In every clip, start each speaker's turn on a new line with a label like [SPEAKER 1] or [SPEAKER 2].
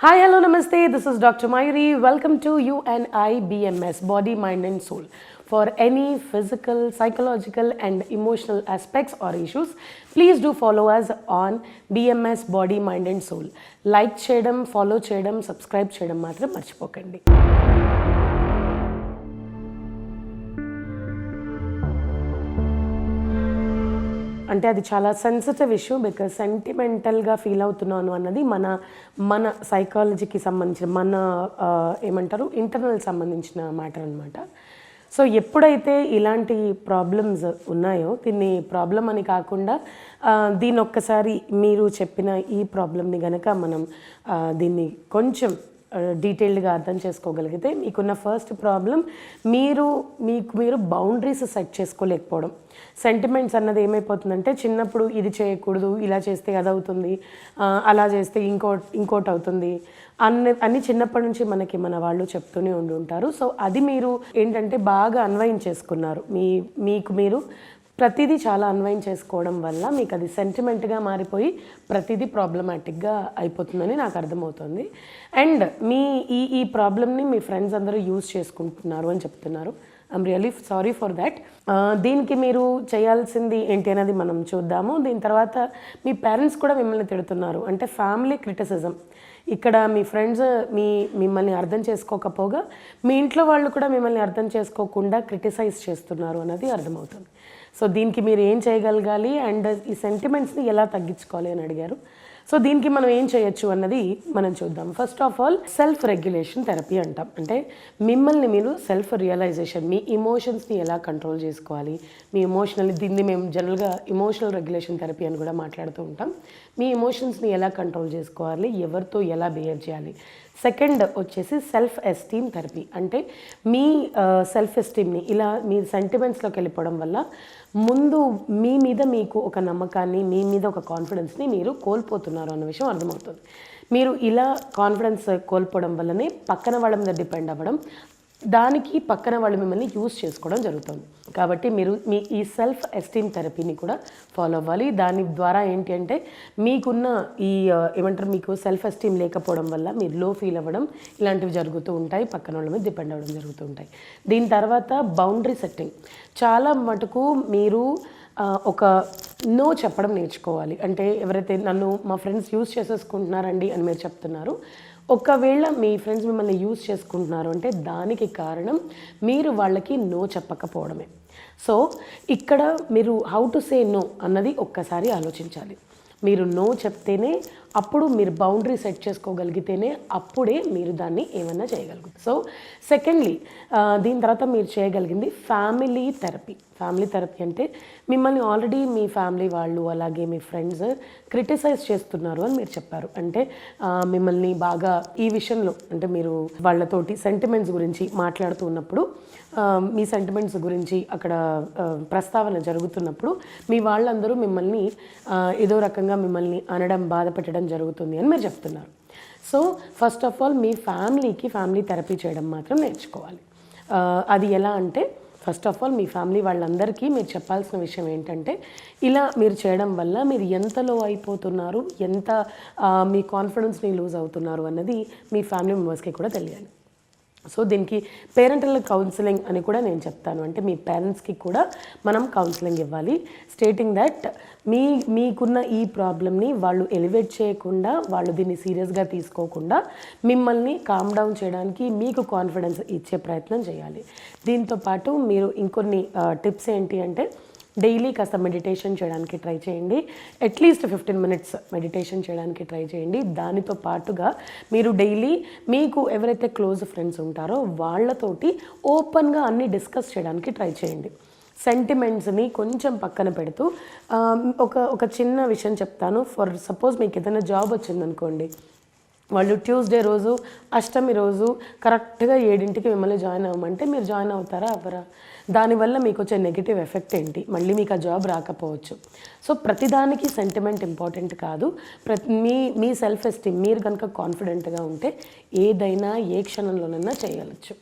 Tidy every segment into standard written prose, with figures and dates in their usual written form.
[SPEAKER 1] Hi, hello, namaste. This is Dr. Mayuri. Welcome to UNI BMS, Body, Mind and Soul. For any physical, psychological and emotional aspects or issues, please do follow us on BMS, Body, Mind and Soul. Like చేయడం, follow చేయడం, subscribe చేయడం మాత్రం మర్చిపోకండి. అంటే అది చాలా sensitive issue because సెంటిమెంటల్గా feel అవుతున్నాను అన్నది మన సైకాలజీకి సంబంధించిన ఏమంటారు ఇంటర్నల్ సంబంధించిన మ్యాటర్ అనమాట. సో ఎప్పుడైతే ఇలాంటి ప్రాబ్లమ్స్ ఉన్నాయో దీన్ని ప్రాబ్లం అని కాకుండా దీన్ని ఒక్కసారి మీరు చెప్పిన ఈ ప్రాబ్లమ్ని గనక మనం దీన్ని కొంచెం డీటెయిల్డ్గా అర్థం చేసుకోగలిగితే మీకున్న ఫస్ట్ ప్రాబ్లం మీరు బౌండరీస్ సెట్ చేసుకోలేకపోవడం. సెంటిమెంట్స్ అన్నది ఏమైపోతుందంటే చిన్నప్పుడు ఇది చేయకూడదు, ఇలా చేస్తే అది అవుతుంది, అలా చేస్తే ఇంకోటి అవుతుంది అన్ని చిన్నప్పటి నుంచి మనకి మన వాళ్ళు చెప్తూనే ఉంటారు. సో అది మీరు ఏంటంటే బాగా అన్వయం చేసుకున్నారు. మీరు ప్రతిదీ చాలా అన్వయం చేసుకోవడం వల్ల మీకు అది సెంటిమెంట్గా మారిపోయి ప్రతిదీ ప్రాబ్లమాటిక్గా అయిపోతుందని నాకు అర్థమవుతుంది. అండ్ ఈ ప్రాబ్లమ్ని మీ ఫ్రెండ్స్ అందరూ యూజ్ చేసుకుంటున్నారు అని చెప్తున్నారు. I'm really sorry for that. దీనికి మీరు చేయాల్సింది ఏంటి అనేది మనం చూద్దాము. దీని తర్వాత మీ పేరెంట్స్ కూడా మిమ్మల్ని తిడుతున్నారు అంటే ఫ్యామిలీ క్రిటిసిజం. ఇక్కడ మీ ఫ్రెండ్స్ మిమ్మల్ని అర్థం చేసుకోకపోగా మీ ఇంట్లో వాళ్ళు కూడా మిమ్మల్ని అర్థం చేసుకోకుండా క్రిటిసైజ్ చేస్తున్నారు అన్నది అర్థమవుతుంది. సో దీనికి మీరు ఏం చేయగలగాలి అండ్ ఈ సెంటిమెంట్స్ని ఎలా తగ్గించుకోవాలి అని అడిగారు. సో దీనికి మనం ఏం చేయొచ్చు అన్నది మనం చూద్దాం. First of all self regulation therapy అంటాం. అంటే మిమ్మల్ని మీరు సెల్ఫ్ రియలైజేషన్, మీ ఇమోషన్స్ని ఎలా కంట్రోల్ చేసుకోవాలి, మీ దీన్ని మేము జనరల్గా ఇమోషనల్ రెగ్యులేషన్ థెరపీ అని కూడా మాట్లాడుతూ ఉంటాం. మీ ఎమోషన్స్ని ఎలా కంట్రోల్ చేసుకోవాలి, ఎవరితో ఎలా బిహేవ్ చేయాలి. సెకండ్ వచ్చేసి సెల్ఫ్ ఎస్టీమ్ థెరపీ. అంటే మీ సెల్ఫ్ ఎస్టీమ్ని ఇలా మీ సెంటిమెంట్స్లోకి వెళ్ళిపోవడం వల్ల ముందు మీ మీద మీకు ఒక నమ్మకాన్ని, మీ మీద ఒక కాన్ఫిడెన్స్ని మీరు కోల్పోతున్నారు అన్న విషయం అర్థమవుతుంది. మీరు ఇలా కాన్ఫిడెన్స్ కోల్పోవడం వల్లనే పక్కన వాళ్ళ మీద డిపెండ్ అవ్వడం, దానికి పక్కన వాళ్ళు మిమ్మల్ని యూజ్ చేసుకోవడం జరుగుతుంది. కాబట్టి మీరు ఈ సెల్ఫ్ ఎస్టీమ్ థెరపీని కూడా ఫాలో అవ్వాలి. దాని ద్వారా ఏంటి అంటే మీకున్న మీకు సెల్ఫ్ ఎస్టీమ్ లేకపోవడం వల్ల మీరు లో ఫీల్ అవ్వడం ఇలాంటివి జరుగుతూ ఉంటాయి, పక్కన వాళ్ళ మీద డిపెండ్ అవ్వడం జరుగుతూ ఉంటాయి. దీని తర్వాత బౌండరీ సెట్టింగ్. చాలా మటుకు మీరు ఒక నో చెప్పడం నేర్చుకోవాలి. అంటే ఎవరైతే మా ఫ్రెండ్స్ యూజ్ చేసేసుకుంటున్నారండి అని మీరు చెప్తున్నారు, ఒకవేళ మీ ఫ్రెండ్స్ మిమ్మల్ని యూజ్ చేసుకుంటున్నారు అంటే దానికి కారణం మీరు వాళ్ళకి నో చెప్పకపోవడమే. సో ఇక్కడ మీరు హౌ టు సే నో అన్నది ఒక్కసారి ఆలోచించాలి. మీరు నో చెప్తేనే, అప్పుడు మీరు బౌండరీ సెట్ చేసుకోగలిగితేనే అప్పుడే మీరు దాన్ని ఏమన్నా చేయగలుగుతారు. సో సెకండ్లీ దీని తర్వాత మీరు చేయగలిగింది ఫ్యామిలీ థెరపీ. ఫ్యామిలీ థెరపీ అంటే మిమ్మల్ని ఆల్రెడీ మీ ఫ్యామిలీ వాళ్ళు అలాగే మీ ఫ్రెండ్స్ క్రిటిసైజ్ చేస్తున్నారు అని మీరు చెప్పారు. అంటే మిమ్మల్ని బాగా ఈ విషయంలో అంటే మీరు వాళ్ళతోటి సెంటిమెంట్స్ గురించి మాట్లాడుతూ ఉన్నప్పుడు, మీ సెంటిమెంట్స్ గురించి అక్కడ ప్రస్తావన జరుగుతున్నప్పుడు మీ వాళ్ళందరూ మిమ్మల్ని ఏదో రకంగా మిమ్మల్ని అనడం, బాధ పెట్టడం జరుగుతుంది అని మీరు చెప్తున్నారు. So first of all me family therapy చేయడం మాత్రం నేర్చుకోవాలి. అది ఎలా అంటే first of all me family వాళ్ళందరికీ మీరు చెప్పాల్సిన విషయం ఏంటంటే ఇలా మీరు చేయడం వల్ల మీరు ఎంత లో అయిపోతున్నారు, ఎంత మీ కాన్ఫిడెన్స్ని లూజ్ అవుతున్నారు అన్నది మీ ఫ్యామిలీ మెంబర్స్కి కూడా తెలియాలి. సో దీనికి పేరెంటల్ కౌన్సిలింగ్ అని కూడా నేను చెప్తాను. అంటే మీ పేరెంట్స్కి కూడా మనం కౌన్సిలింగ్ ఇవ్వాలి, స్టేటింగ్ దట్ మీకున్న ఈ ప్రాబ్లమ్ని వాళ్ళు ఎలివేట్ చేయకుండా, వాళ్ళు దీన్ని సీరియస్గా తీసుకోకుండా మిమ్మల్ని కామ్ డౌన్ చేయడానికి మీకు కాన్ఫిడెన్స్ ఇచ్చే ప్రయత్నం చేయాలి. దీంతోపాటు మీరు ఇంకొన్ని టిప్స్ ఏంటి అంటే డైలీ కాస్త మెడిటేషన్ చేయడానికి ట్రై చేయండి. అట్లీస్ట్ 15 minutes మెడిటేషన్ చేయడానికి ట్రై చేయండి. దానితో పాటుగా మీరు డైలీ మీకు ఎవరైతే క్లోజ్ ఫ్రెండ్స్ ఉంటారో వాళ్ళతోటి ఓపెన్గా అన్నీ డిస్కస్ చేయడానికి ట్రై చేయండి. సెంటిమెంట్స్ని కొంచెం పక్కన పెడుతూ ఒక చిన్న విషయం చెప్తాను. ఫర్ సపోజ్ మీకు ఏదైనా జాబ్ వచ్చిందనుకోండి, వాళ్ళు ట్యూస్డే రోజు, అష్టమి రోజు కరెక్ట్గా 7 మిమ్మల్ని జాయిన్ అవ్వమంటే మీరు జాయిన్ అవుతారా, అవ్వరా? దానివల్ల మీకు వచ్చే నెగిటివ్ ఎఫెక్ట్ ఏంటి? మళ్ళీ మీకు ఆ జాబ్ రాకపోవచ్చు. సో ప్రతిదానికి సెంటిమెంట్ ఇంపార్టెంట్ కాదు. మీ సెల్ఫ్ ఎస్టీమ్ మీరు కనుక కాన్ఫిడెంట్గా ఉంటే ఏదైనా ఏ క్షణంలోనైనా చేయగలచ్చు.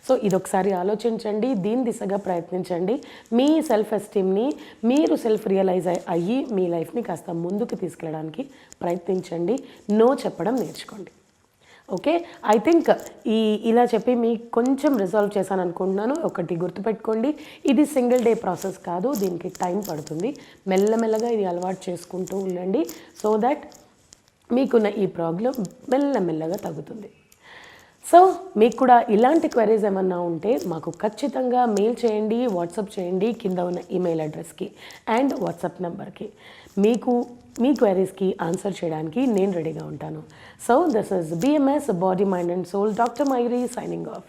[SPEAKER 1] సో ఇదొకసారి ఆలోచించండి, దీని దిశగా ప్రయత్నించండి. మీ సెల్ఫ్ ఎస్టీమ్ని మీరు సెల్ఫ్ రియలైజ్ అయ్యి మీ లైఫ్ని కాస్త ముందుకు తీసుకెళ్ళడానికి ప్రయత్నించండి. నో చెప్పడం నేర్చుకోండి. ఓకే, ఐ థింక్ ఇలా చెప్పి మీకు కొంచెం రిజాల్వ్ చేశాను అనుకుంటున్నాను. ఒకటి గుర్తుపెట్టుకోండి, ఇది సింగిల్ డే ప్రాసెస్ కాదు, దీనికి టైం పడుతుంది. మెల్లమెల్లగా ఇది అలవాటు చేసుకుంటూ ఉండండి, సో దట్ మీకున్న ఈ ప్రాబ్లం మెల్లమెల్లగా తగ్గుతుంది. సో మీకు కూడా ఇలాంటి క్వెరీస్ ఏమన్నా ఉంటే మాకు ఖచ్చితంగా మెయిల్ చేయండి, వాట్సాప్ చేయండి కింద ఉన్న ఈమెయిల్ అడ్రస్కి అండ్ వాట్సాప్ నెంబర్కి. మీ క్వెరీస్కి ఆన్సర్ చేయడానికి నేను రెడీగా ఉంటాను. So this is BMS body mind and soul doctor మైరీ సైనింగ్ ఆఫ్.